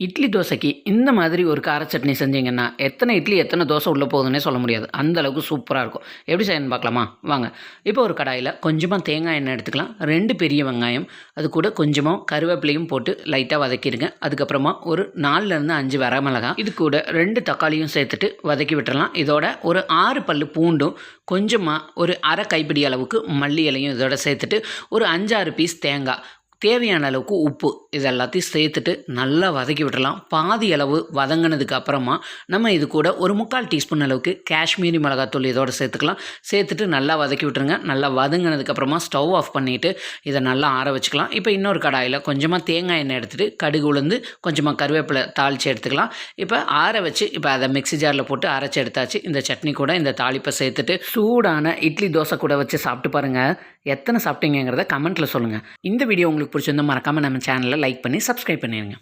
இட்லி தோசைக்கு இந்த மாதிரி ஒரு கார சட்னி செஞ்சீங்கன்னா எத்தனை இட்லி எத்தனை தோசை உள்ளே போகுதுன்னே சொல்ல முடியாது. அந்த அளவுக்கு சூப்பராக இருக்கும். எப்படி செய்யணும்னு பார்க்கலாமா? வாங்க. இப்போ ஒரு கடாயில் கொஞ்சமாக தேங்காய் எண்ணெய் எடுத்துக்கலாம். 2 பெரிய வெங்காயம், அது கூட கொஞ்சமாக கருவேப்பிலையும் போட்டு லைட்டாக வதக்கிடுங்க. அதுக்கப்புறமா ஒரு 4லேருந்து 5 வரமிளகாய், இது கூட 2 தக்காளியும் சேர்த்துட்டு வதக்கி விட்டுறலாம். இதோட ஒரு 6 பல்லு பூண்டும், கொஞ்சமாக ஒரு அரை கைப்பிடி அளவுக்கு மல்லி இலையும் இதோட சேர்த்துட்டு ஒரு 5-6 பீஸ் தேங்காய், தேவையான அளவுக்கு உப்பு, இது எல்லாத்தையும் சேர்த்துட்டு நல்லா வதக்கி விட்டுடலாம். பாதி அளவு வதங்கினதுக்கு அப்புறமா நம்ம இது கூட ஒரு 3/4 டீஸ்பூன் அளவுக்கு காஷ்மீரி மிளகாத்தூள் இதோடு சேர்த்துக்கலாம். சேர்த்துட்டு நல்லா வதக்கி விட்டுருங்க. நல்லா வதங்கினதுக்கப்புறமா ஸ்டவ் ஆஃப் பண்ணிவிட்டு இதை நல்லா ஆற வச்சுக்கலாம். இப்போ இன்னொரு கடாயில் கொஞ்சமாக தேங்காய் எண்ணெய் எடுத்துகிட்டு கடுகு உளுந்து கொஞ்சமாக கருவேப்பிலை தாளித்து எடுத்துக்கலாம். இப்போ ஆற வச்சு இப்போ அதை மிக்ஸி ஜாரில் போட்டு அரைச்சி எடுத்தாச்சு. இந்த சட்னி கூட இந்த தாளிப்பை சேர்த்துட்டு சூடான இட்லி தோசை கூட வச்சு சாப்பிட்டு பாருங்கள். எத்தனை சாப்பிட்டீங்கிறத கமெண்ட்டில் சொல்லுங்கள். இந்த வீடியோ உங்களுக்கு பிடிச்சிருந்தா மறக்காமல் நம்ம சேனலை லைக் பண்ணி சப்ஸ்கிரைப் பண்ணிடுங்க.